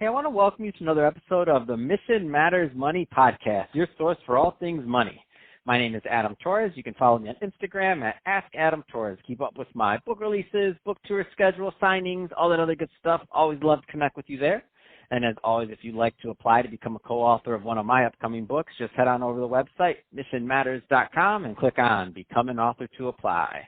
Hey, I want to welcome you to another episode of the Mission Matters Money podcast, your source for all things money. My name is Adam Torres. You can follow me on Instagram at AskAdamTorres. Keep up with my book releases, book tour schedule, signings, all that other good stuff. Always love to connect with you there. And as always, if you'd like to apply to become a co-author of one of my upcoming books, just head on over to the website, missionmatters.com, and click on Become an Author to apply.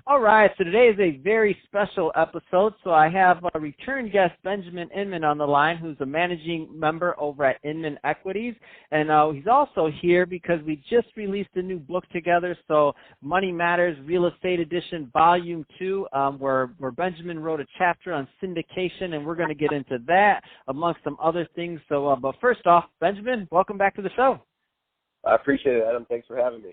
All right, so today is a very special episode. So I have a return guest, Benjamin Inman, on the line, who's a managing member over at Inman Equities. And he's also here because we just released a new book together, so Money Matters Real Estate Edition Volume 2, where Benjamin wrote a chapter on syndication, and we're going to get into that amongst some other things. So, but first off, Benjamin, welcome back to the show. I appreciate it, Adam. Thanks for having me.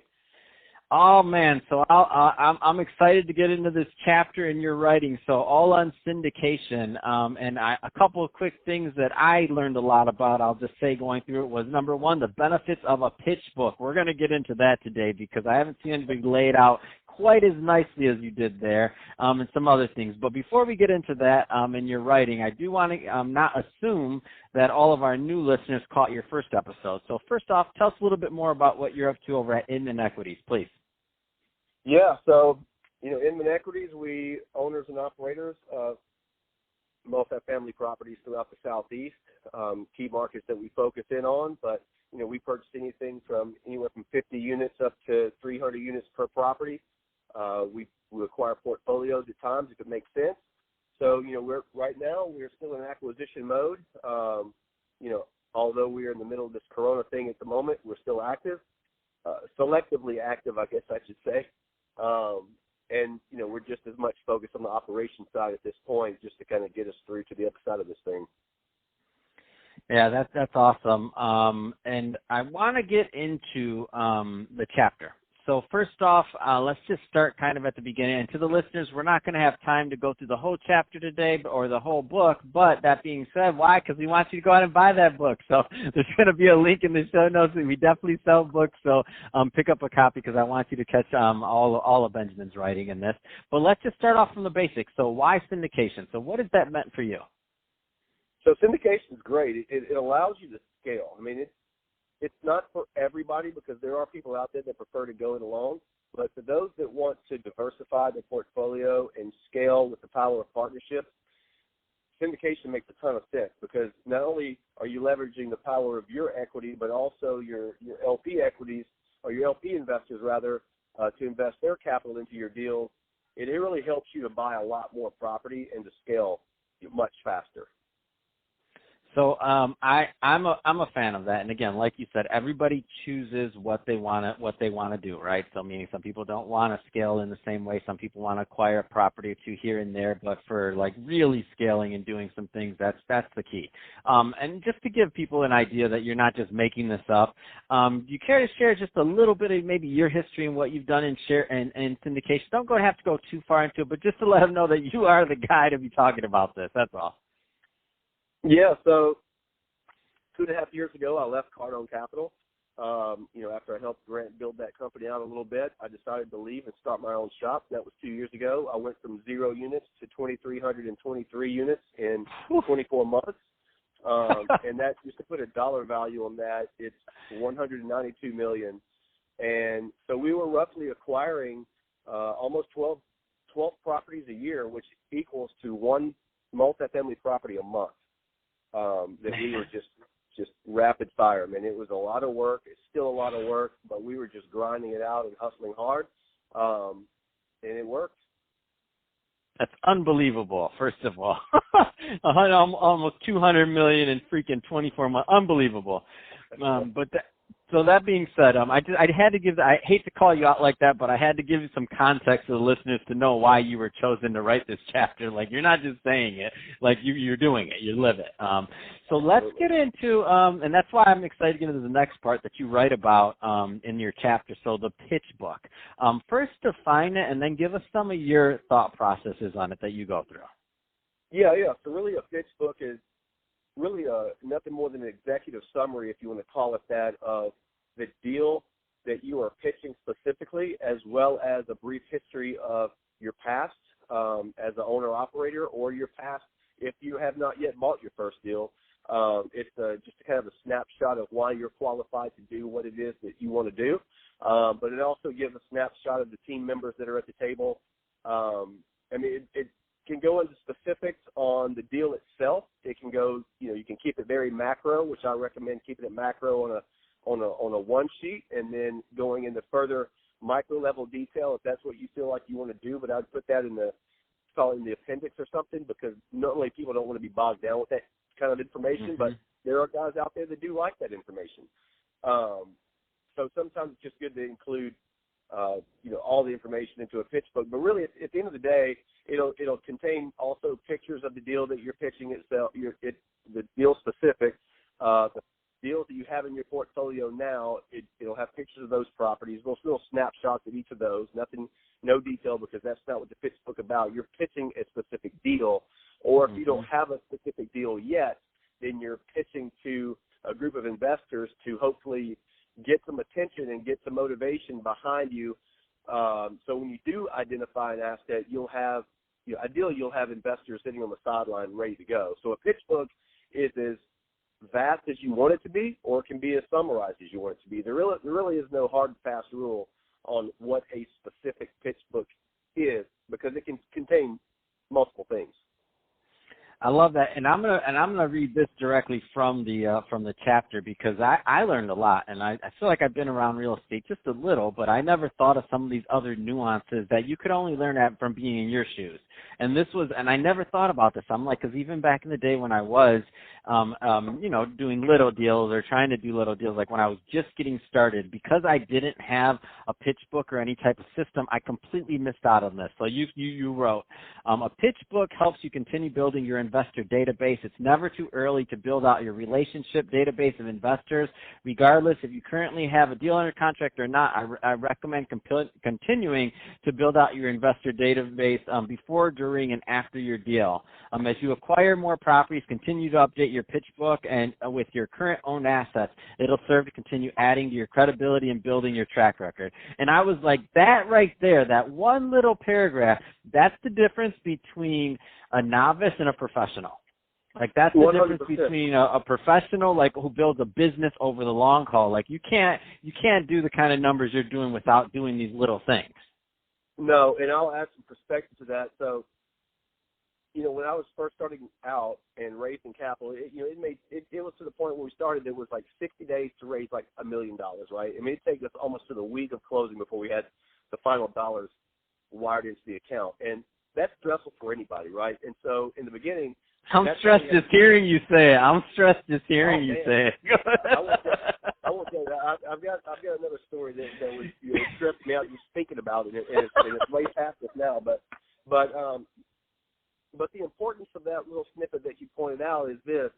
Oh, man, so I'm excited to get into this chapter in your writing. So all on syndication, and a couple of quick things that I learned a lot about, I'll just say going through it, was number one, the benefits of a pitch book. We're going to get into that today because I haven't seen anybody laid out quite as nicely as you did there, and some other things. But before we get into that in your writing, I do want to not assume that all of our new listeners caught your first episode. So first off, tell us a little bit more about what you're up to over at Inman Equities, please. Yeah, so, Inman Equities, we owners and operators of multifamily properties throughout the Southeast, key markets that we focus in on, but, we purchase anything from anywhere from 50 units up to 300 units per property. We acquire portfolios at times if it makes sense. So, we're still in acquisition mode. Although we're in the middle of this Corona thing at the moment, we're still active, selectively active, I guess I should say. We're just as much focused on the operation side at this point, just to kind of get us through to the other side of this thing. Yeah, that's awesome. And I want to get into the chapter. So first off, let's just start kind of at the beginning. And to the listeners, we're not going to have time to go through the whole chapter today or the whole book. But that being said, why? Because we want you to go out and buy that book. So there's going to be a link in the show notes. We definitely sell books. So pick up a copy because I want you to catch all of Benjamin's writing in this. But let's just start off from the basics. So why syndication? So what has that meant for you? So syndication is great. It allows you to scale. I mean, it's not for everybody because there are people out there that prefer to go it alone. But for those that want to diversify their portfolio and scale with the power of partnerships, syndication makes a ton of sense because not only are you leveraging the power of your equity, but also your LP equities or your LP investors, rather, to invest their capital into your deals. It really helps you to buy a lot more property and to scale much faster. So I'm a fan of that, and again, like you said, everybody chooses what they want to do, right? So meaning some people don't want to scale in the same way. Some people want to acquire a property or two here and there, but for like really scaling and doing some things, that's the key. And just to give people an idea that you're not just making this up, do you care to share just a little bit of maybe your history and what you've done in syndication? Don't have to go too far into it, but just to let them know that you are the guy to be talking about this. That's all. Yeah, so 2.5 years ago, I left Cardone Capital. After I helped Grant build that company out a little bit, I decided to leave and start my own shop. That was 2 years ago. I went from 0 units to 2,323 units in 24 months. And that, just to put a dollar value on that, it's $192 million. And so we were roughly acquiring almost 12 properties a year, which equals to one multifamily property a month. That we were just rapid fire. I mean, it was a lot of work. It's still a lot of work, but we were just grinding it out and hustling hard, and it worked. That's unbelievable, first of all. Almost $200 million in freaking 24 months. Unbelievable. So that being said, I had to give. I hate to call you out like that, but I had to give you some context to the listeners to know why you were chosen to write this chapter. Like you're not just saying it, like you're doing it. You live it. So let's get into, and that's why I'm excited to get into the next part that you write about in your chapter. So the pitch book. First, define it, and then give us some of your thought processes on it that you go through. Yeah. So really, a pitch book is really nothing more than an executive summary, if you want to call it that, of the deal that you are pitching specifically, as well as a brief history of your past as an owner-operator or your past if you have not yet bought your first deal. It's just kind of a snapshot of why you're qualified to do what it is that you want to do. But it also gives a snapshot of the team members that are at the table. It can go into specifics on the deal itself. It can go, you can keep it very macro, which I recommend keeping it macro on a one sheet, and then going into further micro level detail if that's what you feel like you want to do. But I'd put that in the appendix or something, because not only people don't want to be bogged down with that kind of information, but there are guys out there that do like that information. So sometimes it's just good to include all the information into a pitch book. But really, at the end of the day, it'll contain also pictures of the deal that you're pitching itself, the deal specific, the deals that you have in your portfolio now. It'll have pictures of those properties, little snapshots of each of those. No detail, because that's not what the pitch book about. You're pitching a specific deal, or if you don't have a specific deal yet, then you're pitching to a group of investors to hopefully get some attention and get some motivation behind you. So when you do identify an asset, ideally you'll have investors sitting on the sideline ready to go. So a pitch book is as vast as you want it to be, or it can be as summarized as you want it to be. There really is no hard and fast rule on what a specific pitch book is, because it can contain multiple things. I love that, and I'm gonna read this directly from the chapter, because I learned a lot, and I feel like I've been around real estate just a little, but I never thought of some of these other nuances that you could only learn from being in your shoes. And I never thought about this. I'm like, because even back in the day when I was, doing little deals or trying to do little deals, like when I was just getting started, because I didn't have a pitch book or any type of system, I completely missed out on this. So you wrote, a pitch book helps you continue building your investor database. It's never too early to build out your relationship database of investors. Regardless if you currently have a deal under contract or not, I recommend continuing to build out your investor database before, during, and after your deal. As you acquire more properties, continue to update your pitch book and with your current owned assets. It'll serve to continue adding to your credibility and building your track record. And I was like, that right there, that one little paragraph, that's the difference between a novice and a professional. Like, that's the 100%. Difference between a professional, like, who builds a business over the long haul. Like, you can't do the kind of numbers you're doing without doing these little things. No, and I'll add some perspective to that. So, when I was first starting out and raising capital, it was to the point where we started, it was like 60 days to raise like $1 million, right? I mean, it took us almost to the week of closing before we had the final dollars wired into the account. And that's stressful for anybody, right? And so in the beginning, I'm stressed just hearing you say it. I'm stressed just hearing you say it. I won't tell you. I've got another story that was stressed me out just thinking about it, and it's way past us now. But the importance of that little snippet that you pointed out is this.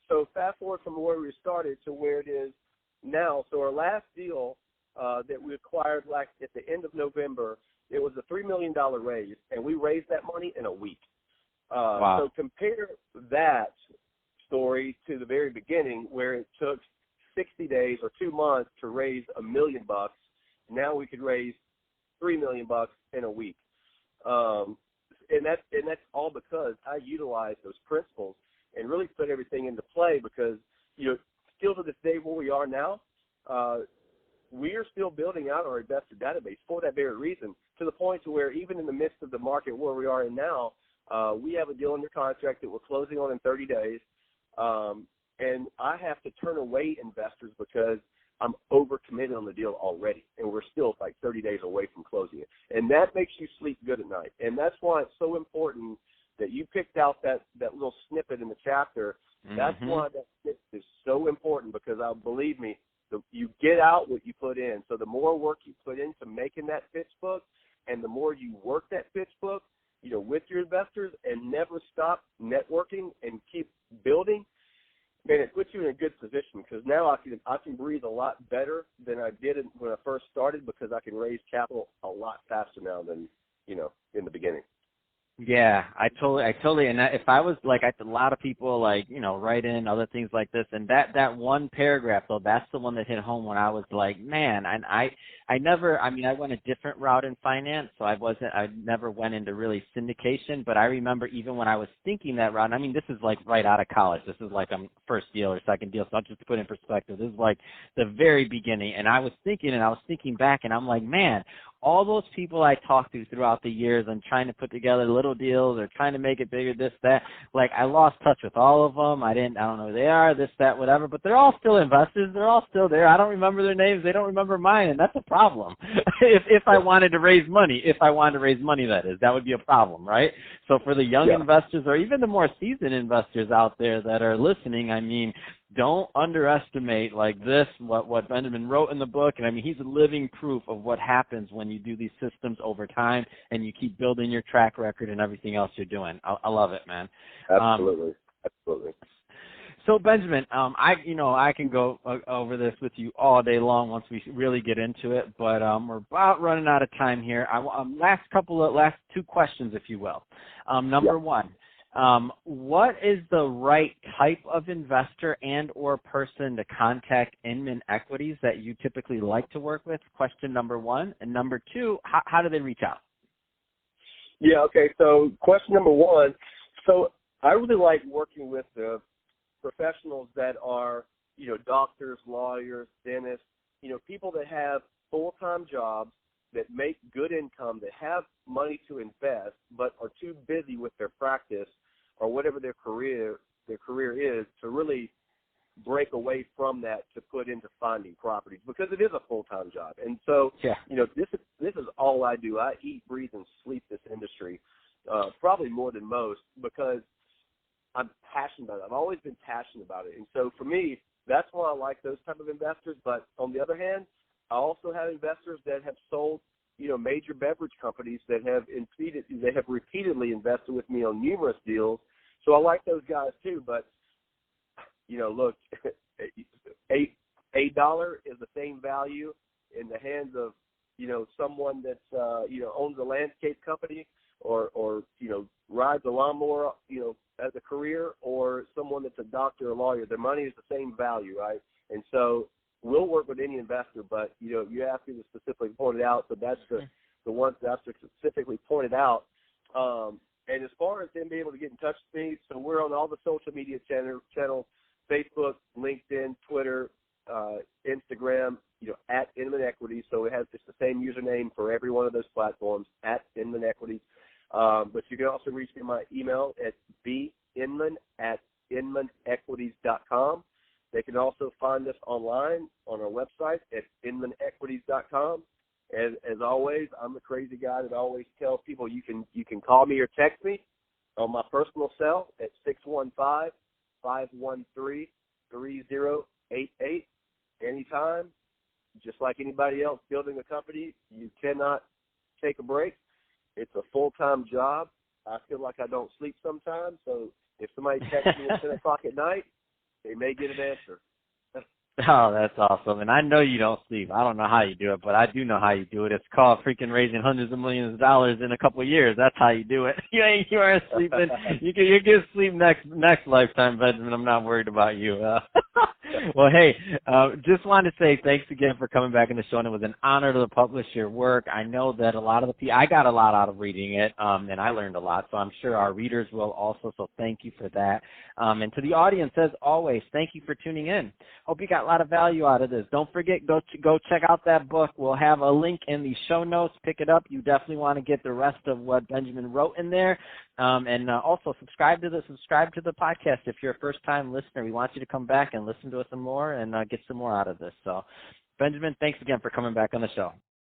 So fast forward from where we started to where it is now. So our last deal that we acquired like at the end of November, it was a $3 million raise, and we raised that money in a week. Wow. So compare that story to the very beginning, where it took 60 days or 2 months to raise $1 million. Now we could raise $3 million in a week. And that's all because I utilized those principles and really put everything into play, because, still to this day where we are now, we are still building out our investor database for that very reason, to the point to where even in the midst of the market where we are in now, we have a deal under contract that we're closing on in 30 days, and I have to turn away investors because I'm overcommitted on the deal already, and we're still like 30 days away from closing it. And that makes you sleep good at night. And that's why it's so important that you picked out that little snippet in the chapter. That's why that snippet is so important, because believe me, you get out what you put in. So the more work you put into making that pitch book, and the more you work that pitch book, with your investors, and never stop networking and keep building, man, it puts you in a good position, because now I can breathe a lot better than I did when I first started, because I can raise capital a lot faster now than, in the beginning. Yeah, I totally, and if I was like, a lot of people like, write in other things like this, and that one paragraph though, that's the one that hit home when I was like, man, and I never, I went a different route in finance, so I never went into really syndication, but I remember even when I was thinking that route, this is like right out of college, this is like I'm first deal or second deal, so just to put it in perspective, this is like the very beginning, and I was thinking back, and I'm like, man, all those people I talked to throughout the years and trying to put together little deals or trying to make it bigger, this, that, like I lost touch with all of them. I don't know who they are, this, that, whatever, but they're all still investors. They're all still there. I don't remember their names. They don't remember mine, and that's a problem. if I wanted to raise money, that is, that would be a problem, right? So for the young investors or even the more seasoned investors out there that are listening, don't underestimate like this, what Benjamin wrote in the book. And he's a living proof of what happens when you do these systems over time and you keep building your track record and everything else you're doing. I love it, man. Absolutely. So Benjamin, I can go over this with you all day long once we really get into it, but we're about running out of time here. Last two questions, if you will. Number one. What is the right type of investor and or person to contact Inman Equities that you typically like to work with? Question number one. And number two, how do they reach out? Yeah, okay. So question number one. So I really like working with the professionals that are, doctors, lawyers, dentists, people that have full-time jobs that make good income, that have money to invest, but are too busy with their practice or whatever their career is to really break away from that to put into finding properties, because it is a full-time job. And so, this is all I do. I eat, breathe, and sleep this industry, probably more than most, because I'm passionate about it. I've always been passionate about it. And so for me, that's why I like those type of investors. But on the other hand, I also have investors that have sold, major beverage companies that have repeatedly invested with me on numerous deals. So I like those guys too. But, look, a dollar is the same value in the hands of, someone that's, owns a landscape company or rides a lawnmower, as a career, or someone that's a doctor or lawyer. Their money is the same value, right? And so we'll work with any investor, but, you asked me to specifically point it out, so that's the ones that I specifically pointed out. And as far as them being able to get in touch with me, so we're on all the social media channels, Facebook, LinkedIn, Twitter, Instagram, at Inman Equities. So it has just the same username for every one of those platforms, at Inman Equities. But you can also reach me my email at binman@inmanequities.com. They can also find us online on our website at inmanequities.com. And as always, I'm the crazy guy that always tells people you can call me or text me on my personal cell at 615-513-3088 anytime. Just like anybody else building a company, you cannot take a break. It's a full-time job. I feel like I don't sleep sometimes, so if somebody texts me at 10 o'clock at night, they may get an answer. Oh, that's awesome. And I know you don't sleep. I don't know how you do it, but I do know how you do it. It's called freaking raising hundreds of millions of dollars in a couple of years. That's how you do it. You aren't sleeping. You get sleep next lifetime, Benjamin. I'm not worried about you. Well, hey, just wanted to say thanks again for coming back in the show, and it was an honor to publish your work. I know that a lot of the people, I got a lot out of reading it, and I learned a lot, so I'm sure our readers will also, so thank you for that. And to the audience, as always, thank you for tuning in. Hope you got a lot of value out of this. Don't forget, go check out that book. We'll have a link in the show notes. Pick it up. You definitely want to get the rest of what Benjamin wrote in there. And also subscribe to the podcast if you're a first-time listener. We want you to come back and listen to us some more and get some more out of this. So, Benjamin, thanks again for coming back on the show.